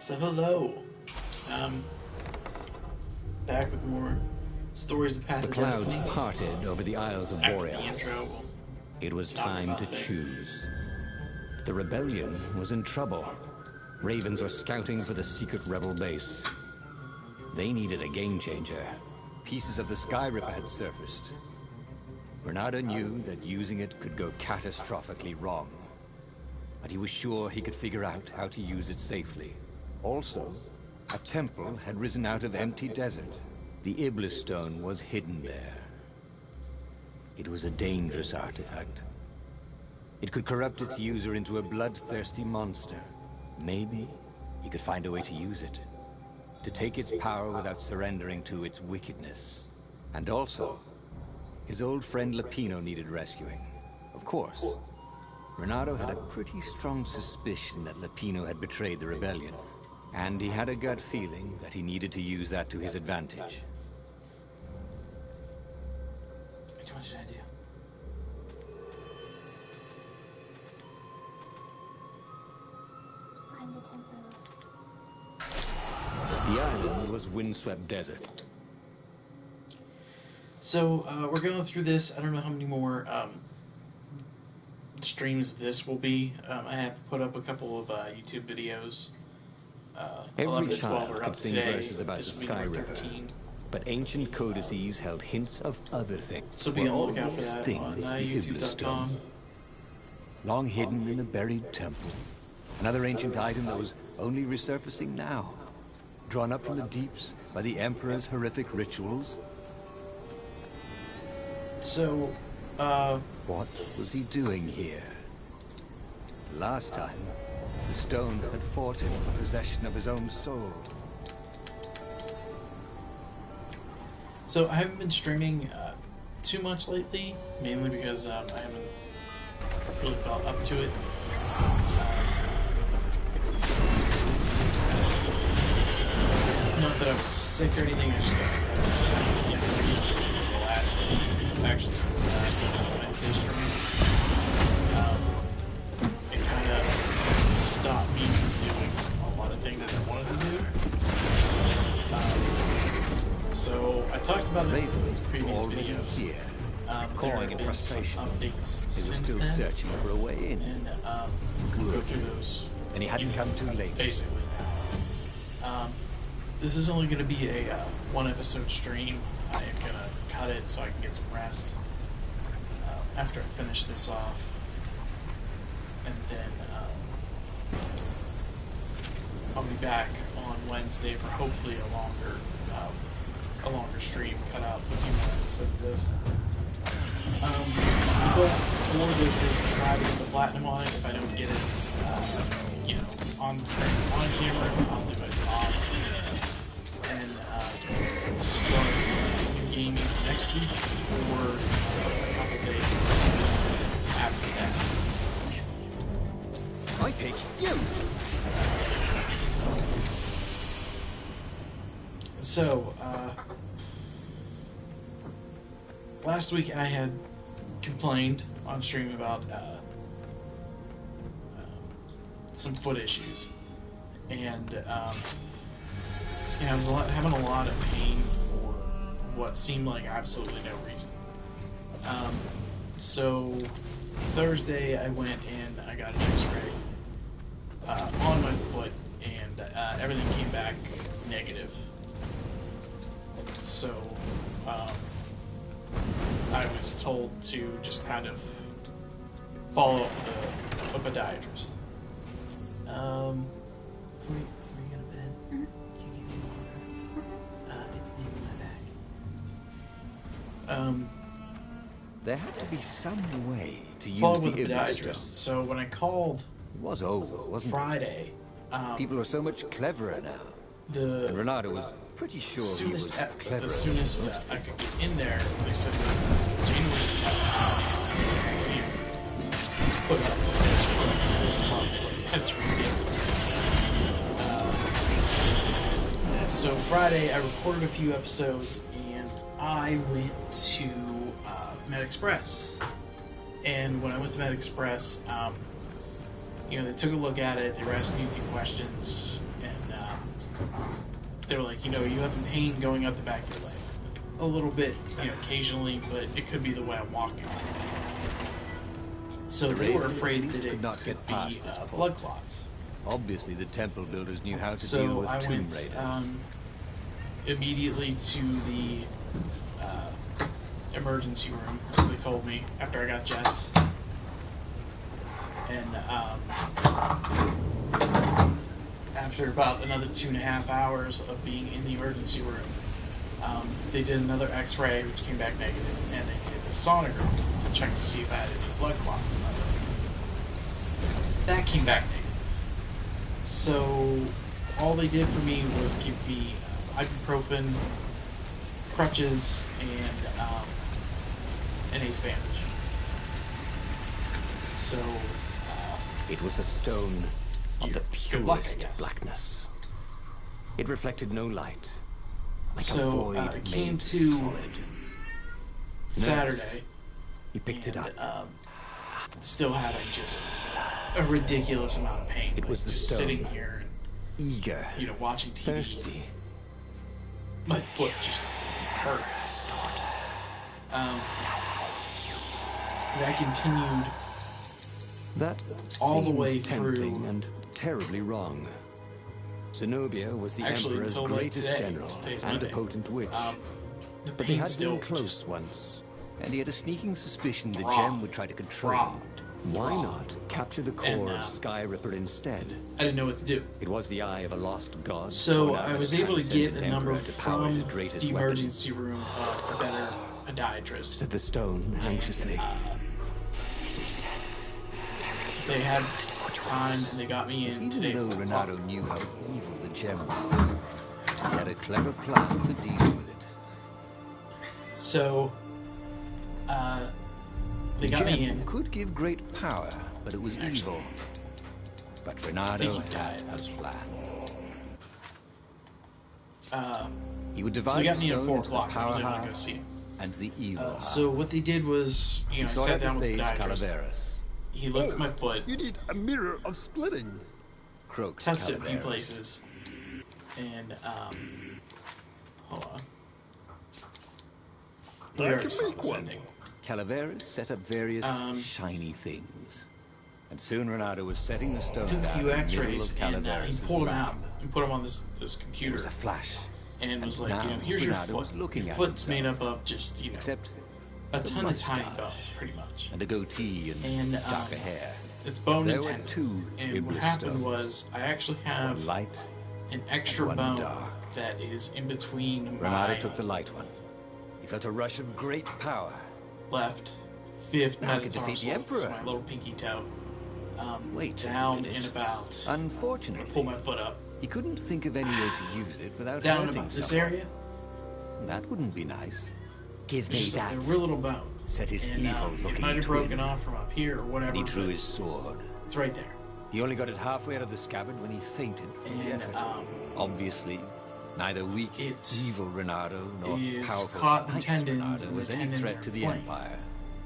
So hello, back with more stories of Path The of clouds Destinies. parted over the Isles of After the Boreas. intro, It was talk time about to things. choose. The rebellion was in trouble. Ravens were scouting for the secret rebel base. They needed a game changer. Pieces of the Sky Ripper had surfaced. Renato knew that using it could go catastrophically wrong. But he was sure he could figure out how to use it safely. Also, a temple had risen out of empty desert. The Iblis stone was hidden there. It was a dangerous artifact. It could corrupt its user into a bloodthirsty monster. Maybe he could find a way to use it. To take its power without surrendering to its wickedness. And also, his old friend Lapino needed rescuing. Of course, Renato had a pretty strong suspicion that Lapino had betrayed the rebellion. And he had a gut feeling that he needed to use that to his advantage. Which one should I do? Find the temple. The island was windswept desert. So we're going through this. I don't know how many more streams of this will be. I have put up a couple of YouTube videos. Every 11 to 12 child are could up sing today. verses about This the will be Sky number River. 13. But ancient codices held hints of other things. So be Were on the all lookout for those that things on the Iblis YouTube.com. stone? Long hidden in a buried temple. Another ancient item that was only resurfacing now. Drawn up from the deeps by the Emperor's horrific rituals. So, What was he doing here? Last time, the stone had fought him for possession of his own soul. I haven't been streaming too much lately, mainly because I haven't really felt up to it. Not that I was sick or anything, I just was kind of the last actually since the last Wednesday stream. It kind of stopped me from doing a lot of things that I wanted to do. So I talked about it in Ravens previous already videos. here, There cawing have in been some frustration. updates They were since still then, searching for a way in. and we'll go through those. And he hadn't come too late. Basically. This is only going to be a one episode stream. I am going to cut it so I can get some rest after I finish this off. And then I'll be back on Wednesday for hopefully a longer stream, cut out a few more episodes of this. The goal for this is to try to get the platinum on it. If I don't get it, on camera, I'll do it off. And start gaming next week or a couple days after that. I pick you! So, last week I had complained on stream about some foot issues, and I was having a lot of pain for what seemed like absolutely no reason. So Thursday I went and I got an X-ray on my foot, and everything came back negative. So I was told to just kind of follow up with a podiatrist. Before you go to bed, can you give me water? It's in my bag. There had to be some way to use Follow the with a Iblis podiatrist. stone. So when I called It was old, wasn't Friday, it? People are so much cleverer now. the And Renato was pretty sure he was cleverer. the soonest I could get in there, they said it was January 7th. Put up this for a month. That's ridiculous. So Friday, I recorded a few episodes, and I went to Med Express. And when I went to Med Express, you know, they took a look at it, they were asking me a few questions, and they were like, you know, you have pain going up the back of your leg. A little bit, you know, occasionally, but it could be the way I'm walking. So they were afraid that it could not get past be this point. blood clots. Obviously, the temple builders knew how to deal So with I Tomb went Raiders. Immediately to the emergency room, as they told me, after I got Jess. And after about another 2.5 hours of being in the emergency room, they did another x-ray, which came back negative, and they did a sonogram to check to see if I had any blood clots in my leg. That came back negative. So all they did for me was give me ibuprofen, crutches, and an ace bandage. So It was a stone of the good luck, I purest guess. blackness. It reflected no light, like a So void it came made to solid. Saturday, He picked it and up. still having just a ridiculous amount of pain. It was the just stone. sitting here Eager, and, you know, watching TV. thirsty. My foot just hurt. That continued That all the seems way tempting through. and terribly wrong. Zenobia was the Actually, Emperor's until like greatest today, general today's and a Monday. potent witch. The But they pain had still been close just once, and he had a sneaking suspicion the throbbed, gem would try to control him. throbbed, Why throbbed. not capture the core And, of Sky Ripper instead? I didn't know what to do. It was the eye of a lost god. So torn out I of was a able to get transcendent a number emperor to power from his greatest the weapon, emergency room of a better podiatrist. said the stone anxiously. They had time and they got me in Even today. though for Renato talk. knew how evil the gem was, he had a clever plan for dealing with it. So they The got me gem in. could give great power, but it was evil. But Renato think he had died. a plan. He would So divide they the got me at stone 4 into the o'clock. I power was able to go half see him. and the evil half. So what they did was, you know, I He sought sat out the down with the sage podiatrist. Calaveras. He looked at my foot, You need a mirror of splitting. Croaked tested it a few Calaveras. places, and hold on. We I already can saw make this one. ending. Calaveras set up various shiny things. And soon Renato was setting the stone Took a down few in the middle X-rays of and he Calaveras' pulled them out lab. and put them on this It computer. was a flash, And was And like, you know, now here's your Renato was foot. looking Your at foot's himself. made up of just, you know, except a the ton of tiny mustache. bones, pretty much. and a goatee and, And, darker hair. It's bone There and were tendons. two And what Iblis happened stones. was I actually have One light. an extra one bone dark. that is in between Renato my took the light one. He felt a rush of great power. left fifth Now I can defeat the metatarsal, Emperor. so my little pinky toe. Wait a down minute. in about. Unfortunately, Pull my foot up. he couldn't think of any way to use it without Down in hurting about this someone. area. That wouldn't be nice. Give It's me just that. a real little bone. Said his And it evil-looking might have twin. broken off from up here or whatever. And he drew but his sword. It's right there. He only got it halfway out of the scabbard when he fainted from the And, effort. Obviously, neither weak, it's- evil Renato nor is powerful, caught in nice tendons, Renato and was the any tendons threat are to the inflamed. Empire.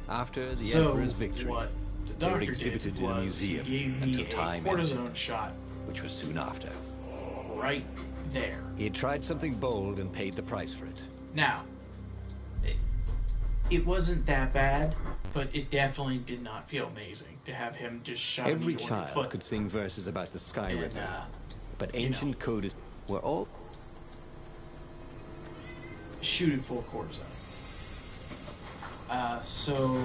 After the So Emperor's victory, what the they were doctor exhibited did in a was museum he gave me until a time cortisone ended, shot which was soon after. right there. He had tried something bold and paid the price for it. Now, it wasn't that bad, but it definitely did not feel amazing to have him just shove Every me on your child foot. could sing verses about the Sky And, River, but you know. ancient codices were all Shoot it full cortisone. So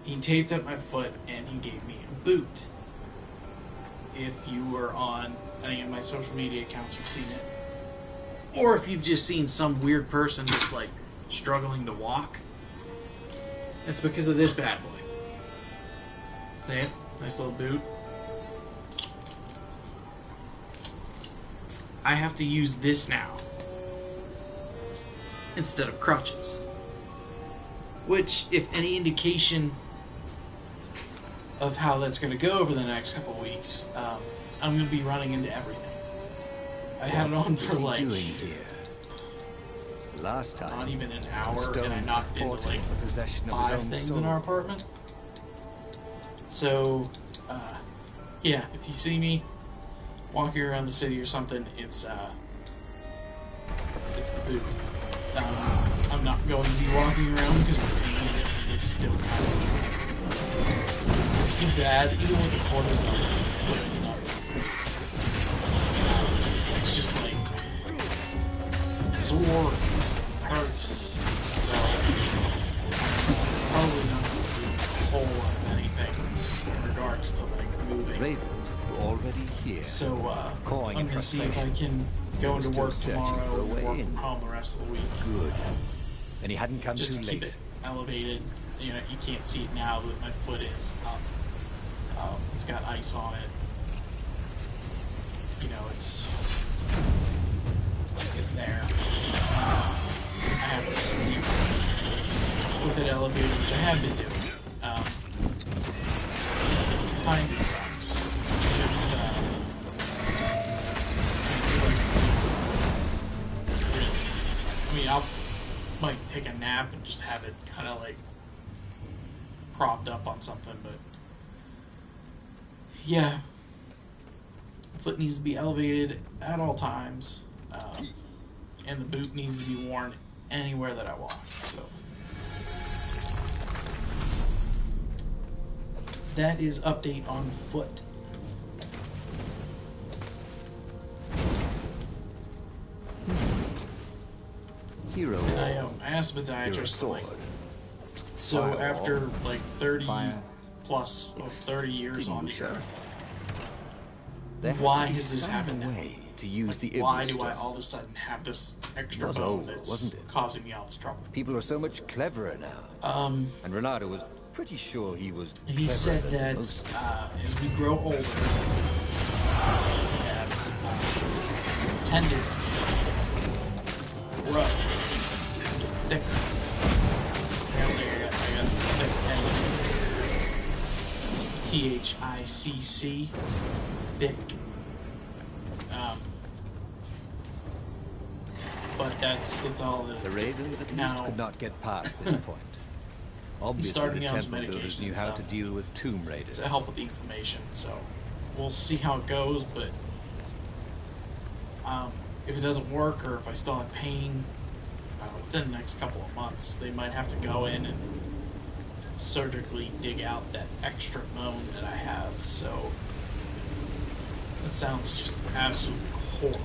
he taped up my foot and he gave me a boot. If you were on any of my social media accounts, you've seen it. Or if you've just seen some weird person just like struggling to walk, it's because of this bad boy. See it? Nice little boot. I have to use this now instead of crutches. Which, if any indication of how that's going to go over the next couple weeks, I'm going to be running into everything. I had it on for What's he like doing here? Last time, not even an the hour, and I stone knocked fought into like him for possession of his 5 own things soul. in our apartment. So, yeah, if you see me walking around the city or something, it's the boot. I'm not going to be walking around because we're painting it. It's still kind of bad, even with the cortisone, but it's not. It's just like sore, hurts. So probably not going to do a whole lot of anything in regards to like moving. Ravens were already here. So Cawing I'm in gonna see if I frustration. can go He was into still work searching tomorrow for a and way work in. from home the rest of the week. Good. Then he hadn't come Just too to keep late. it elevated. You know, you can't see it now, but my foot is up. It's got ice on it. You know, it's there. I have to sleep with it elevated, which I have been doing. It kind of sucks. It's I mean, might take a nap and just have it kind of like propped up on something, but yeah, foot needs to be elevated at all times, and the boot needs to be worn anywhere that I walk. So that is update on foot. Hero. And I asked the podiatrist, like, so Firewall. after like 30 Fire. plus or 30 years on the Extinguisher. earth, There had why to be has this some happened now? way to use the Why Iblis do I stone. all of a sudden have this extra was bone old, that's wasn't it? causing me all this trouble? People are so much cleverer now. And Renato was pretty sure he was He cleverer said than that most. as we grow older, that tendons grow thicker. Apparently, I got some thick tendons. It's THICC, thick. But that's all that The it's Ravens at least now. could not get past this point. Obviously, started the me on some temple builders medication knew and how stuff. to deal with tomb raiders. To help with the inflammation, so we'll see how it goes, but if it doesn't work or if I still have pain within the next couple of months, they might have to go in and surgically dig out that extra bone that I have, so that sounds just absolutely horrible.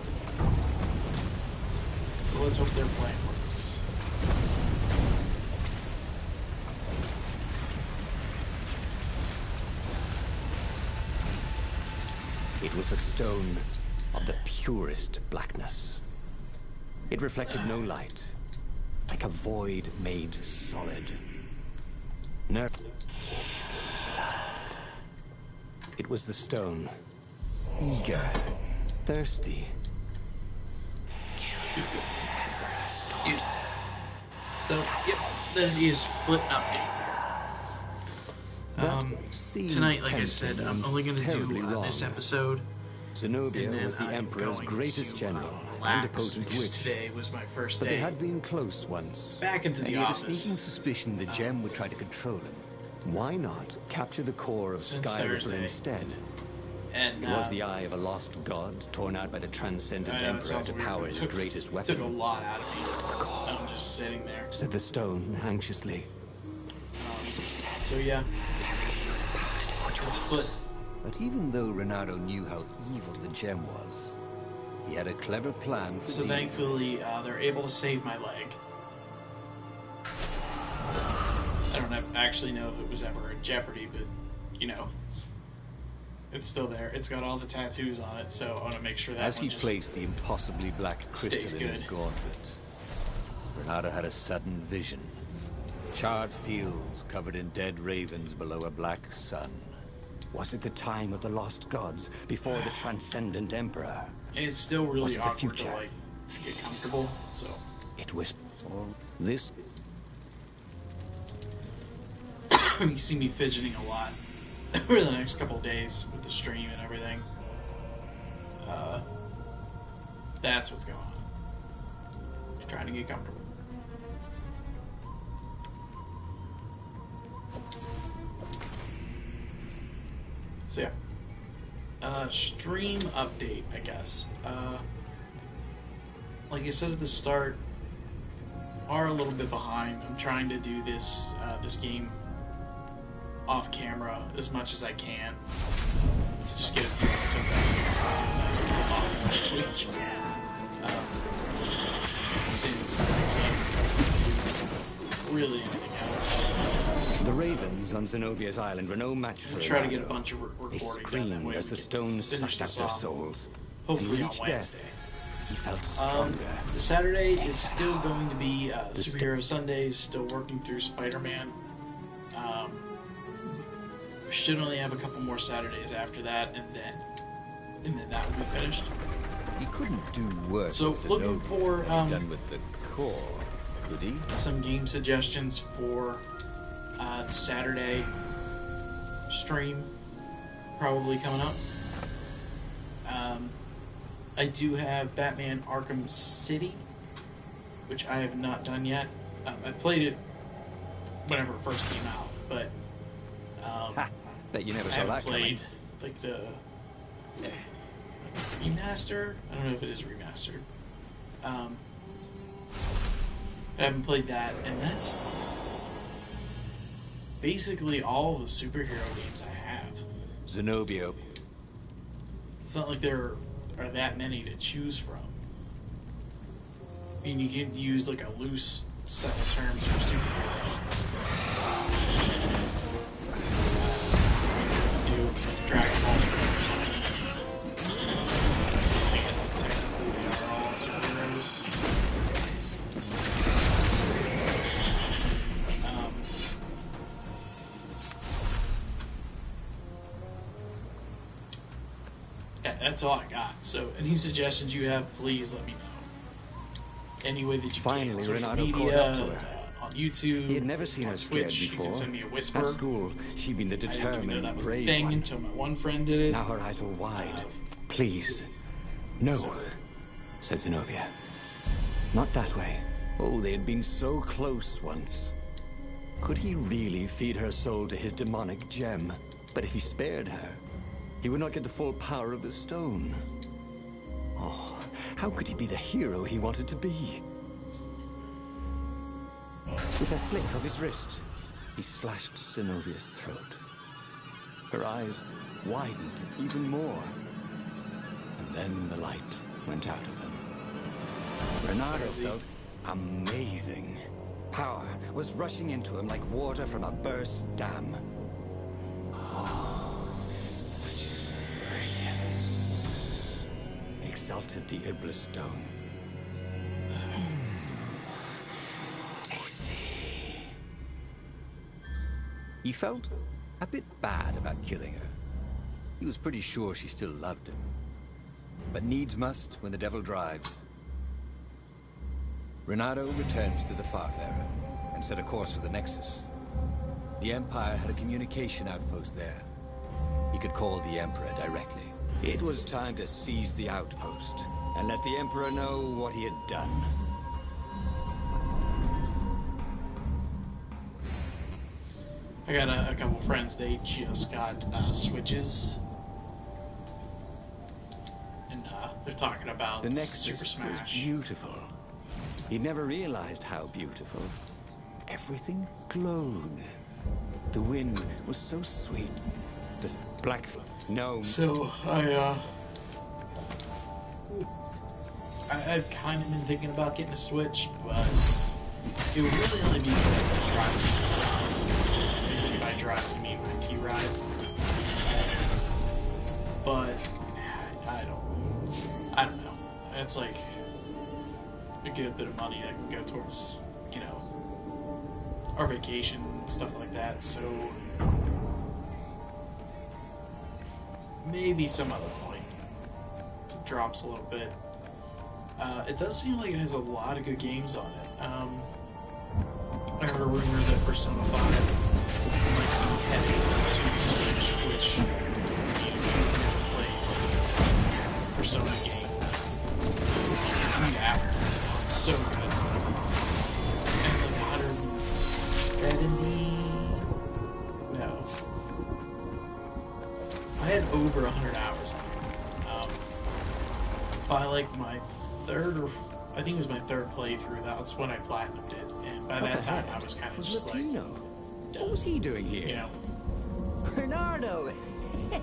So let's hope their plan works. It was a stone of the purest blackness. It reflected no light, like a void made solid. It was the stone, eager, thirsty. So, yep, that is foot update. seems Tonight, like I said, tempting I'm and only going to terribly do this wrong. episode. Zenobia And then was the I'm Emperor's going greatest to, general and a relax, potent because witch. today was my first But day they had been close once. back into and the he had a office. sneaking suspicion the gem would try to control him. Why not capture the core of Since Sky Ripper Thursday. instead? And It was the eye of a lost god, torn out by the transcendent I know it Emperor sounds to weird, power but his it greatest took weapon. a lot out of me. I'm just sitting there. Said the stone anxiously. So yeah, it's foot. But even though Renato knew how evil the gem was, he had a clever plan for So dealing thankfully, they're able to save my leg. I don't actually know if it was ever in jeopardy, but you know, it's still there. It's got all the tattoos on it, so I want to make sure that As one he just placed the impossibly black crystal stays in his good. gauntlet, Renato had a sudden vision. Charred fields covered in dead ravens below a black sun. Was it the time of the lost gods, before the transcendent Emperor? And it's still Was really it the awkward to future? like get comfortable. So It was... This... you see me fidgeting a lot over the next couple of days with the stream and everything. That's what's going on. trying to get comfortable. So yeah. Stream update, I guess. Like I said at the start, are a little bit behind. I'm trying to do this game off camera as much as I can. To just get a few episodes out this week. Since I can't really anything else. The ravens on Zenobia's island were no match for Try to get a Renato. bunch of They recordings done that screamed way. as the stones sucked up their souls. Hopefully and on with each Wednesday. death, he felt stronger. The Saturday is still going to be Superhero Sundays, still working through Spider-Man. We should only have a couple more Saturdays after that, and then that will be finished. He couldn't do worse. So than looking Zenobia for done with the core, could he? some game suggestions for the Saturday stream, probably coming up. I do have Batman Arkham City, which I have not done yet. I played it whenever it first came out, but Ha! Bet you never I saw haven't that played coming. like the remaster. I don't know if it is remastered. I haven't played that, and that's basically all the superhero games I have. Zenobia. It's not like there are that many to choose from. I mean, you can use like a loose set of terms for superhero. Do Dragon Ball or something. I guess technically they are all superheroes. Yeah, that's all I got. So, any suggestions you have, please let me know. Any way that you Finally, can. Social Renato caught media, up to her. on YouTube. He had never seen on her scared Twitch, you before. can send me a whisper. At school, she'd been the I didn't even know determined, that was a brave thing one. until my one friend did it. Now her eyes were wide. Please. No, said Zenobia. Not that way. Oh, they had been so close once. Could he really feed her soul to his demonic gem? But if he spared her, he would not get the full power of the stone. Oh, how could he be the hero he wanted to be? With a flick of his wrist, he slashed Zenobia's throat. Her eyes widened even more. And then the light went out of them. Renato felt amazing. Power was rushing into him like water from a burst dam. Oh, such brilliance, exulted the Iblis stone. Tasty. He felt a bit bad about killing her. He was pretty sure she still loved him. But needs must when the devil drives. Renato returned to the Farfarer and set a course for the Nexus. The Empire had a communication outpost there. He could call the Emperor directly. It was time to seize the outpost and let the Emperor know what he had done. I got a couple friends, they just got Switches. And they're talking about The Nexus Super was Smash. beautiful. He'd never realized how beautiful. Everything glowed. The wind was so sweet. This black gnome. So, I've kind of been thinking about getting a Switch, but it would really only be for like drives. And by drives, I mean my T-Ride. But I don't know. It's like a good bit of money that can go towards, you know, our vacation and stuff like that. So maybe some other point it drops a little bit. It does seem like it has a lot of good games on it. I heard a rumor that Persona 5 might be heading to the Switch, which I've never played a Persona game. Yeah, it's so good. had over 100 hours on it. By like my third, or I think it was my third playthrough, that's when I platinumed it. And by that time, I was kind of just like, what was he doing here? you know, Bernardo!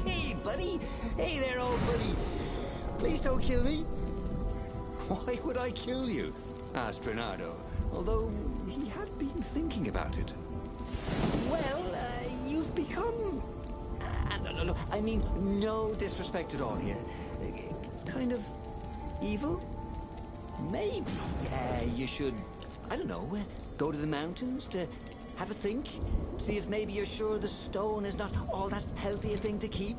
Hey, buddy! Hey there, old buddy! Please don't kill me! Why would I kill you? Asked Bernardo, although he had been thinking about it. Well, you've become... no, I mean, no disrespect at all here. Kind of evil? Maybe you should, I don't know, go to the mountains to have a think? See if maybe you're sure the stone is not all that healthy a thing to keep?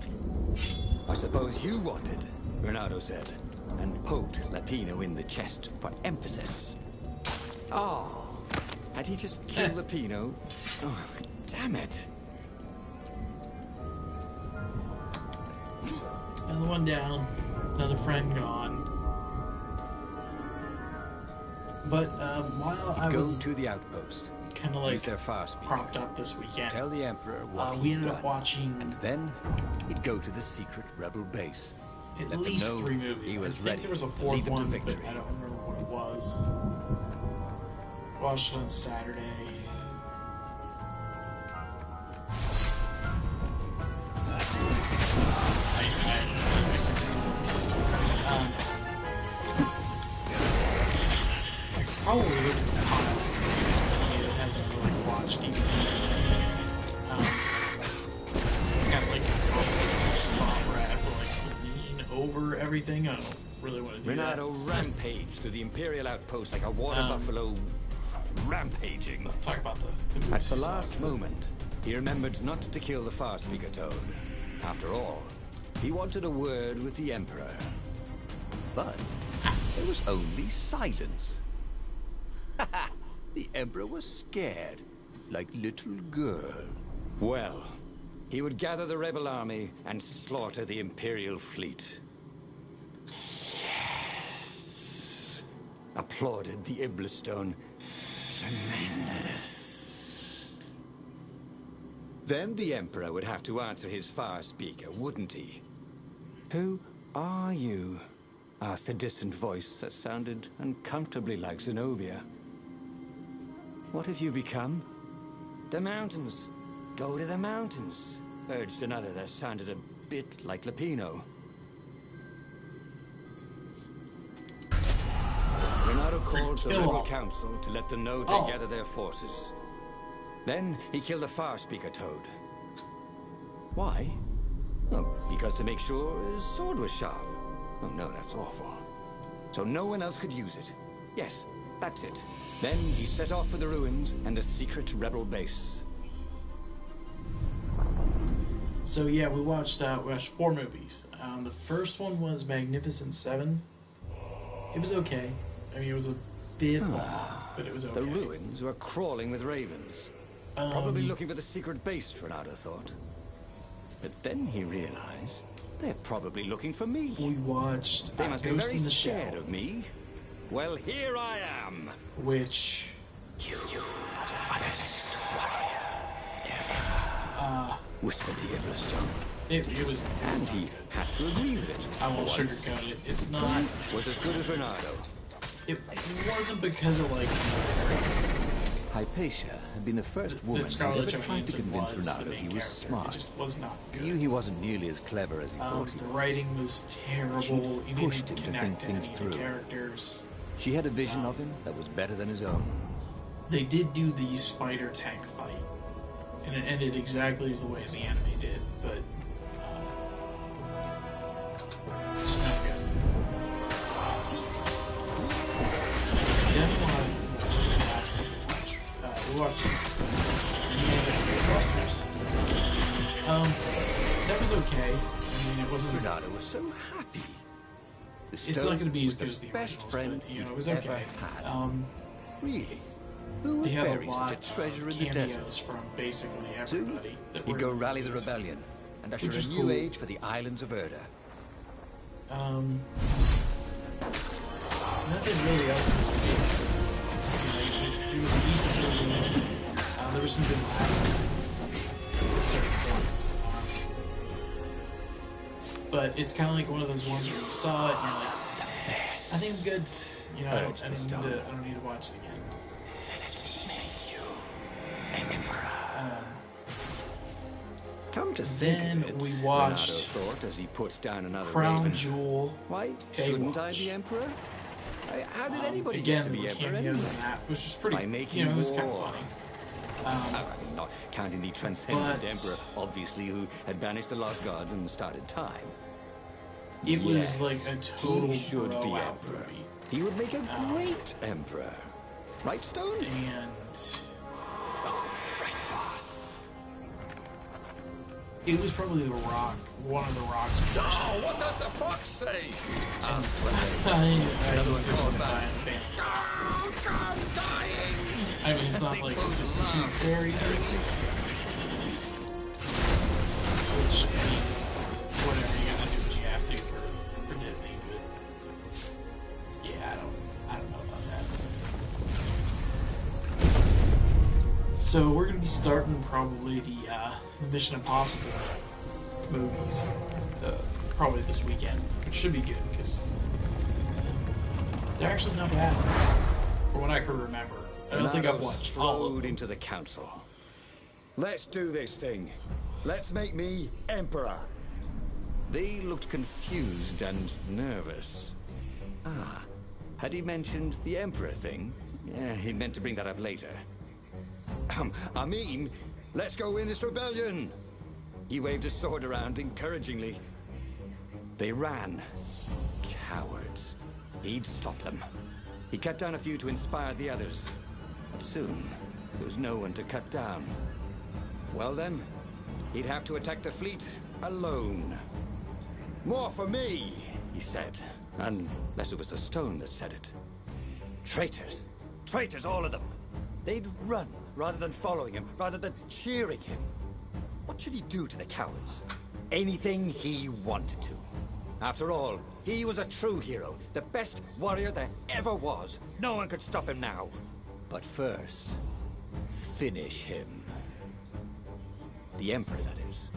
I suppose you wanted, Bernardo said, and poked Lapino in the chest for emphasis. Oh, had he just killed Lapino? Oh, damn it. another one down, another friend gone. But while I was go to the outpost, kind of like use their far speaker, propped up this weekend, tell the Emperor what we he'd ended done, up watching and then he'd go to the secret rebel base. at Let them least know 3 movies. he was I think ready there was a to 4th lead them to one, but victory. I don't remember what it was. Watched it on Saturday. Probably look at the content that hasn't really watched DVDs. It's kind of like a spot where I have to like lean over everything. I don't really want to do Renato that. rampaged to the Imperial outpost like a water buffalo rampaging. Talk about the At movies the you saw. last moment, he remembered not to kill the far speaker toad. After all, he wanted a word with the Emperor. But there was only silence. The Emperor was scared, like little girl. Well, he would gather the rebel army and slaughter the Imperial fleet. Yes! Applauded the Iblistone. Tremendous. Then the Emperor would have to answer his far speaker, wouldn't he? Who are you? Asked a distant voice that sounded uncomfortably like Zenobia. What have you become? The mountains. Go to the mountains, urged another that sounded a bit like Lapino. Renato called the rebel council to let them know to gather their forces. Then he killed the far speaker toad. Why? Oh, because to make sure his sword was sharp. Oh no, that's awful. So no one else could use it. Yes, that's it. Then he set off for the ruins and the secret rebel base. So yeah, we watched 4 movies. The first one was Magnificent Seven. It was okay. I mean, it was a bit long, but it was okay. The ruins were crawling with ravens. Probably looking for the secret base, Renato thought. But then he realized they're probably looking for me. We watched They must be Ghost very in the scared Shell, of me. Well, here I am. which You are the honest warrior ever. Whispered the Iblistone. it was And he had to agree with it. I won't Once. sugarcoat it. It's not. Was as good as Renato. It wasn't because of like Hypatia had been the first woman that who Scarlett ever tried to Johansson convince was the Renato main he was character. smart. It just was not He good. knew he wasn't nearly as clever as he thought he The was. writing was terrible. You pushed didn't him to think connect to things any of the through. characters. She had a vision of him that was better than his own. They did do the spider tank fight, and it ended exactly as the way as the anime did, but it's not good. Then just last week we watched Ghostbusters. That was okay. I mean, it wasn't. Renato was so happy. The It's not stone going to be as was good the as the best originals, friend but, you know, he'd it was ever okay. had. Really? Who would They had a bury lot such a treasure of in the desert? cameos from basically Soon, everybody. That he'd were go in rally the movies. rebellion and usher Which a is new cool. age for the islands of Erda. Nothing really else to say. It was a decent movie. There was some good laughs at certain points. but it's kind of like one of those ones where you saw it and you're like, I think I'm good. You know, I don't need to watch it again. Come to Then think of it, we watched Renato thought as he put down another Crown raven. Jewel. Why Baywatch. shouldn't I be emperor? How did anybody Again, get to there be were emperor cameos anyway? in that, which was pretty, By making you know, it was kind of war. funny. I mean, not counting the transcendent but- emperor, obviously, who had banished the lost gods and started time. It was Yes, like a total he should be blowout emperor. movie. He would make a great emperor. Right, Stone? And it was probably The Rock, one of The Rock's first. Oh, what does the fox say? I Another one too called am a back. fan. Oh, God, dying! I mean, it's not Big like Boo's too laugh. scary, which, I mean, whatever, you gotta do what you have to for Disney, but yeah, I don't know about that. So we're gonna be starting probably the Mission Impossible movies, probably this weekend, which should be good because they're actually not bad from what I can remember. I don't think I've watched all of Strode them. into the council. Let's do this thing. Let's make me emperor. They looked confused and nervous. Ah, had he mentioned the emperor thing? Yeah, he meant to bring that up later. I mean, let's go win this rebellion. He waved his sword around encouragingly. They ran. Cowards. He'd stop them. He cut down a few to inspire the others. But soon, there was no one to cut down. Well then, he'd have to attack the fleet alone. More for me, he said. Unless it was the stone that said it. Traitors. Traitors, all of them. They'd run rather than following him, rather than cheering him. What should he do to the cowards? Anything he wanted to. After all, he was a true hero, the best warrior there ever was. No one could stop him now. But first, finish him. The Emperor, that is.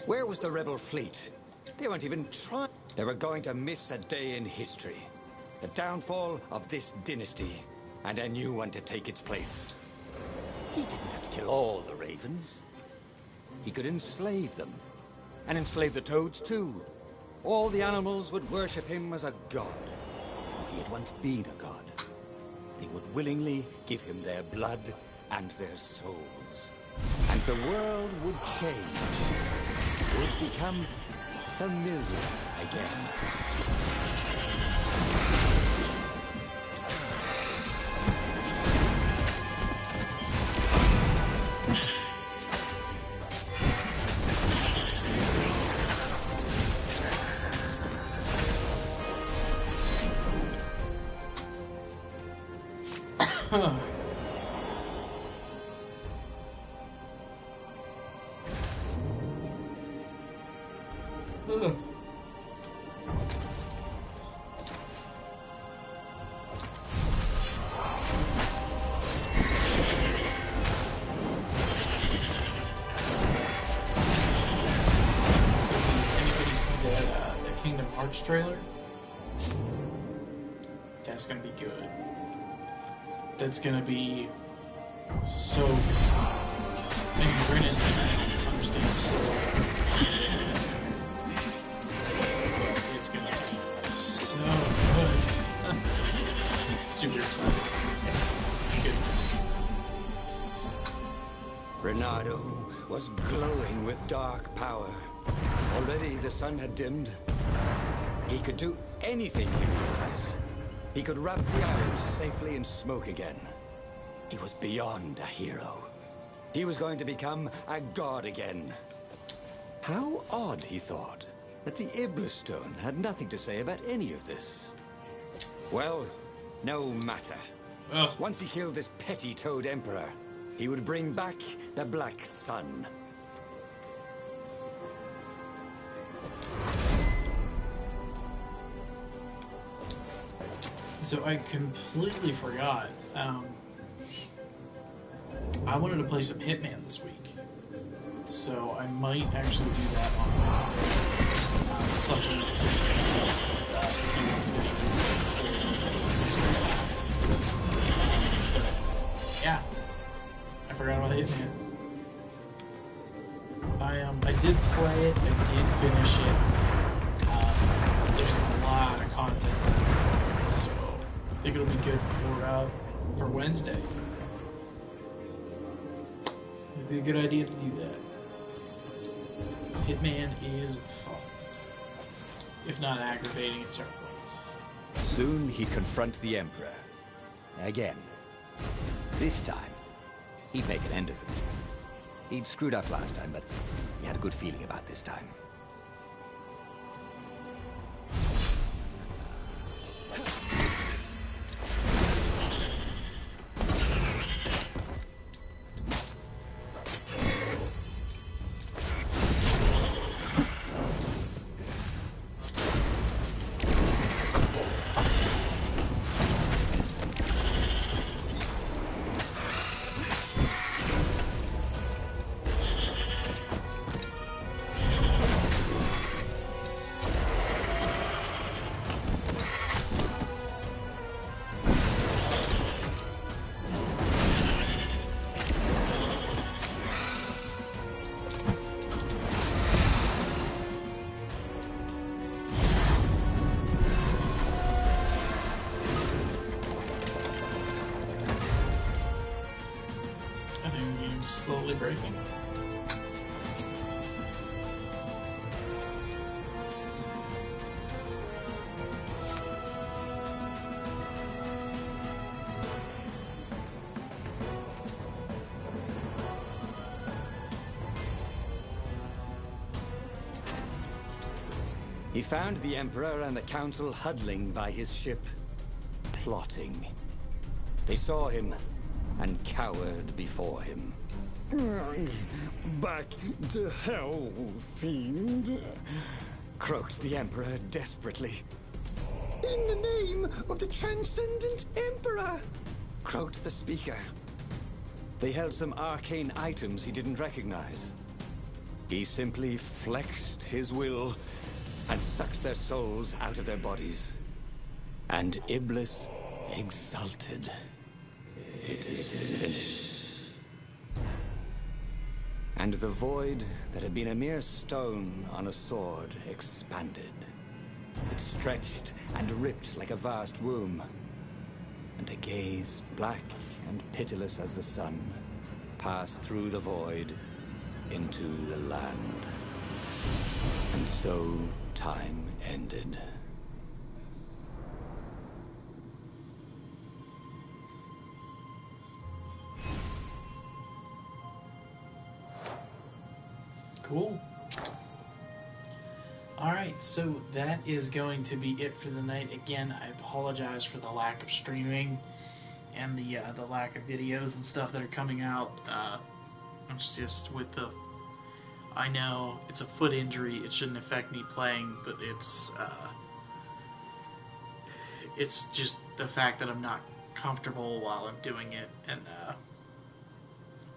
Where was the rebel fleet? They weren't even trying. They were going to miss a day in history. The downfall of this dynasty, and a new one to take its place. He didn't have to kill all the ravens. He could enslave them. And enslave the toads, too. All the animals would worship him as a god. For he had once been a god. They would willingly give him their blood and their souls. And the world would change. Would become familiar again. Anybody see that Kingdom Hearts trailer? That's gonna be good. That's gonna be so good. Maybe Brennan didn't understand the story. But it's gonna be so good. Super excited. Goodness. Renato was glowing with dark power. Already the sun had dimmed. He could do anything, he realized. He could wrap the islands safely in smoke again. He was beyond a hero. He was going to become a god again. How odd, he thought, that the Iblis Stone had nothing to say about any of this. Well, no matter. Ugh. Once he killed this petty toad emperor, he would bring back the Black Sun. So I completely forgot. I wanted to play some Hitman this week, so I might actually do that on Wednesday. Supplement some videos. Yeah, I forgot about Hitman. I did play it. I did finish it. There's a lot of content, so I think it'll be good for Wednesday. It'd be a good idea to do that. This Hitman is fun, if not aggravating at certain points. Soon he'd confront the Emperor. Again. This time, he'd make an end of it. He'd screwed up last time, but he had a good feeling about this time. Slowly breaking. He found the Emperor and the Council huddling by his ship, plotting. They saw him and cowered before him. Back to hell, fiend. Croaked the Emperor desperately. In the name of the Transcendent Emperor! Croaked the Speaker. They held some arcane items he didn't recognize. He simply flexed his will and sucked their souls out of their bodies. And Iblis exulted. It is finished. And the void that had been a mere stone on a sword expanded. It stretched and ripped like a vast womb. And a gaze, black and pitiless as the sun, passed through the void into the land. And so time ended. Cool. Alright, so that is going to be it for the night. Again, I apologize for the lack of streaming and the lack of videos and stuff that are coming out. It's just with the... I know it's a foot injury, it shouldn't affect me playing, but it's just the fact that I'm not comfortable while I'm doing it, and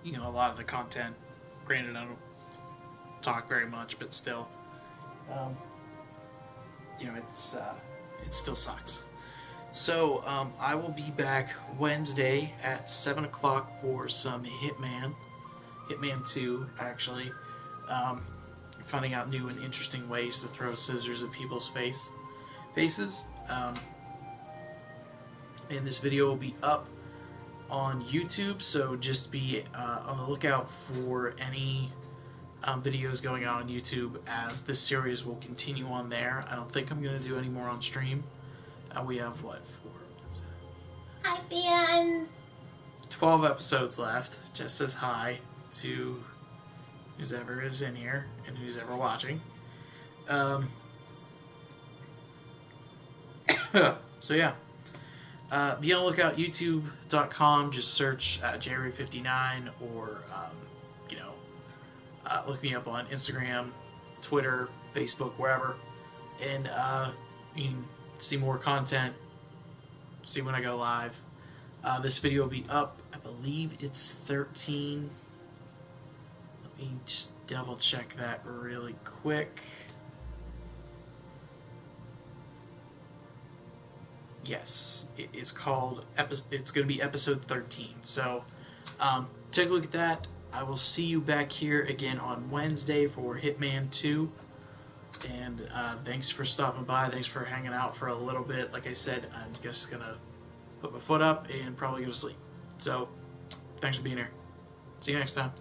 you know, a lot of the content, granted I don't talk very much, but still, you know, it still sucks. So I will be back Wednesday at 7 o'clock for some Hitman 2 actually, finding out new and interesting ways to throw scissors at people's faces. And this video will be up on YouTube, so just be on the lookout for any videos going on YouTube, as this series will continue on there. I don't think I'm going to do any more on stream. We have, what, 4? Hi, fans! 12 episodes left. Just says hi to who's ever is in here and who's ever watching. So yeah. Be on the lookout, youtube.com, just search Jerry59, or you know, look me up on Instagram, Twitter, Facebook, wherever, and you can see more content, see when I go live. This video will be up believe it's 13. Let me just double check that really quick. Yes, it's called. It's going to be episode 13. So take a look at that. I will see you back here again on Wednesday for Hitman 2. And thanks for stopping by. Thanks for hanging out for a little bit. Like I said, I'm just going to put my foot up and probably go to sleep. So thanks for being here. See you next time.